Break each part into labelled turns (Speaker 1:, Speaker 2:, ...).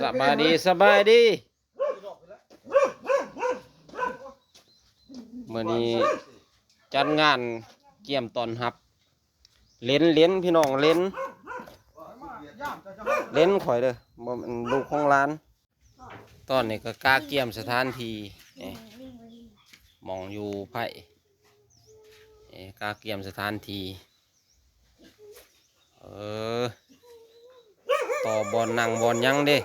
Speaker 1: สบายดีสบายดีเมื่อนี้จัดงานเกี่ยมตอนฮับเล่นพี่น้องเล่นข่อยเด้อบ่มันลูกของร้านตอนนี้ก็กล้าเกี่ยมสถานที่มองอยู่ไผ่กล้าเกี่ยมสถานที่ต่อบอลนั่งบอลยังเด้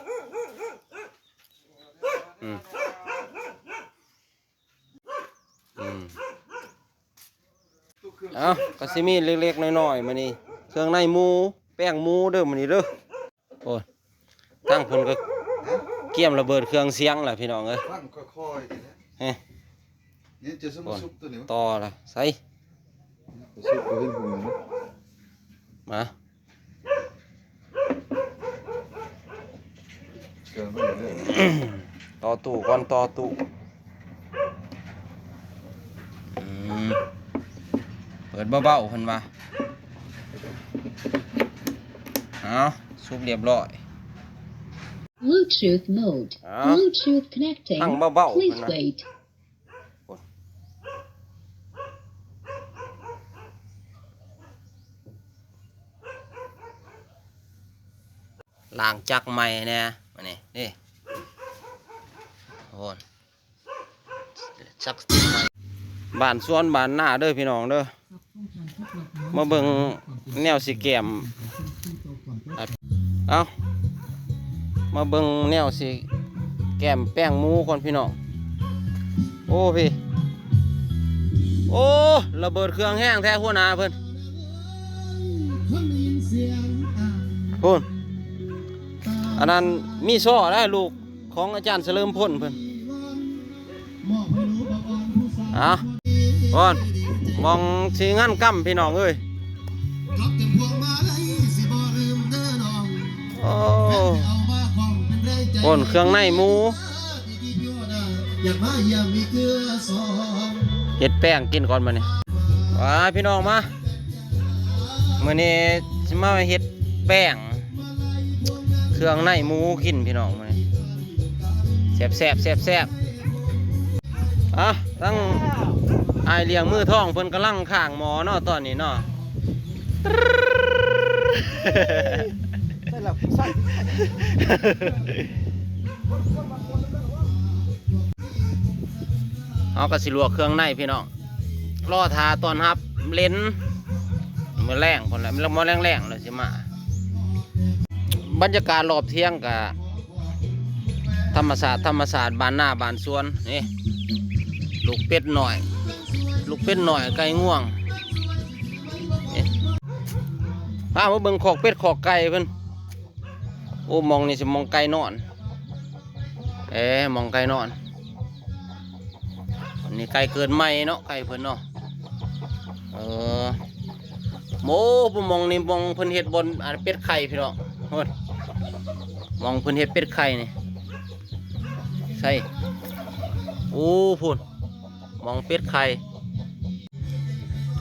Speaker 1: เอาก็สิมีเล็กๆน้อยๆมานี่เครื่องในหมูแป้งหมูเด้อมานี่เด้อโอ้ตั้งเพิ่นก็เกี่ยมระเบิดเครื่องเสียงแหละพี่น้องเอ้ย
Speaker 2: ค่อยๆนี่จะสมซุปตัวนี้
Speaker 1: ต่อละใส่
Speaker 2: ซุปเป็นหัว
Speaker 1: มาต่อตู้ก่อนต่อตู้เปิดเบาๆเพิ่นว่าเอาซุปเรียบร้อย
Speaker 3: Bluetooth mode. Bluetooth connecting. Please wait.
Speaker 1: ล้างจักใหม่เนี่ยมานี่นี่โอ้ยจักใหม่บ้านสวนบ้านหน้าเด้อพี่น้องเด้อมาเบิ่งแนวสีแก้มเอามาเบิ่งแนวสีแก้มแป้งหมูก่อนพี่น้องโอ้พี่โอ้ระเบิดเครื่องแห้งแท้หัวหน้าเพิ่นพุ่นอันนั้นมีซ้อได้ลูกของอาจารย์เฉลิมพลเพิ่นก่อนมองสีงั้นกั้มพี่น้องเอ้ยโอ้คนเครื่องในหมูเห็ดแป้งกินก่อนมาเนี่ยว้าพี่น้องมาเมื่อนี้จะมาเห็ดแป้งเครื่องในหมูกินพี่น้องมาเนี่ยแซ่บตั้งไอเลี้ยงมือท้องเพิ่นกำลังข้างหมอเนาะตอนนี้เนาะเอากระสิลวกเครื่องในพี่น้องรอทาตอนฮับเล่นมือแรงคนละมือแรงเลยสิมาบรรยากาศรอบเที่ยงกับธรรมศาสตร์บ้านหน้าบ้านสวนนี่ลูกเป็ดหน่อยไก่ง่วงพามาเบิ่งขอกเป็ดขอกไก่เพิ่นโอ้มองนี่สิมองไก่นอนมองไก่นอนนี่ไก่เกินใหม่เนาะไก่เพิ่นเนาะโมผมมองนี่มองเพิ่นเฮ็ดบนเป็ดไข่พี่น้องโหดมองเพิ่นเฮ็ดเป็ดไข่นี่ใช่โอ้พุ่นมองเป็ดไข่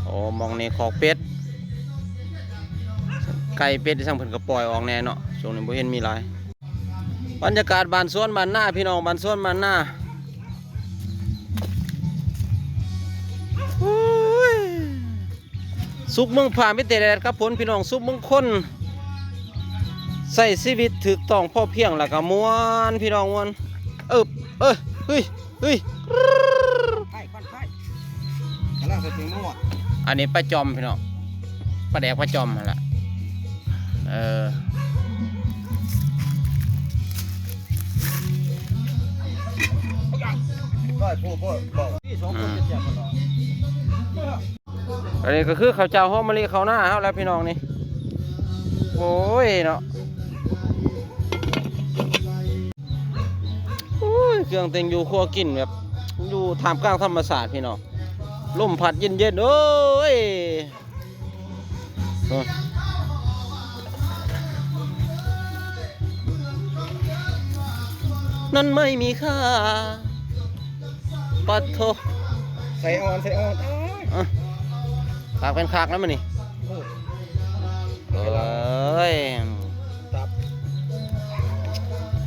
Speaker 1: โอ้มองนี่ขอกเป็ดไก่เป็ดที่สั่งเพิ่นก็ปล่อยออกแน่เนาะช่วงนี้บ่เห็นมีหลายบรรยากาศบ้านสวนบ้านหน้าพี่น้องบ้านสวนบ้านหน้าสุกเมืองผ่ามิเตแดดครับผลพี่น้องสุกเมืองคนใส่ชีวิตถูกต้องพ่อเพียงแล้วก็ม้วนพี่น้องม้วนเฮ้ยอันนี้ปลาจอมพี่น้องปลาแดกปลาจอมนั่นแหละอันนี้ก็คือข้าวเจ้าหอมมะลิข้าวหน้าครับแล้วพี่น้องนี่โอ้ยเนาะโอ้ยเครื่องเต็งอยู่ครัวกินแบบอยู่ท่ามกลางธรรมศาสตร์พี่น้องลมพัดเย็นโอ้ยนั่นไม่มีค่าปัดโท
Speaker 2: ใส่อ่อน
Speaker 1: ขากเป็นขากแล้วมันนี่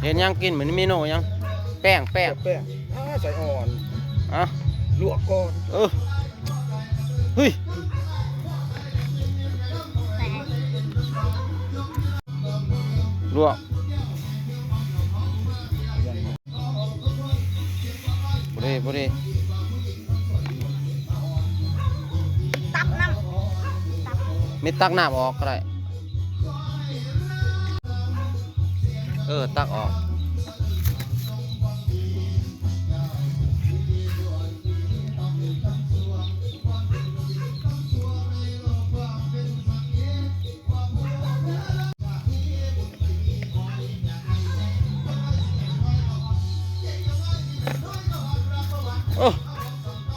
Speaker 1: เห็นยังกินเหมือนเมนูยังแป้ง
Speaker 2: แป้งใส่อ่อน
Speaker 1: อ่ะ
Speaker 2: ลวกก่อน
Speaker 1: เฮ้ยลวกบุรี
Speaker 4: ตักน้ำ
Speaker 1: มีตักน้ำออกก็ได้ตักออก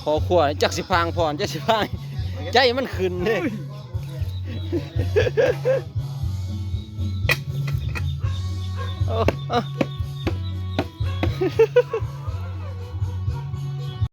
Speaker 1: พอขวดจักสิพางพรจักสิพางใจมันขึ้นเลย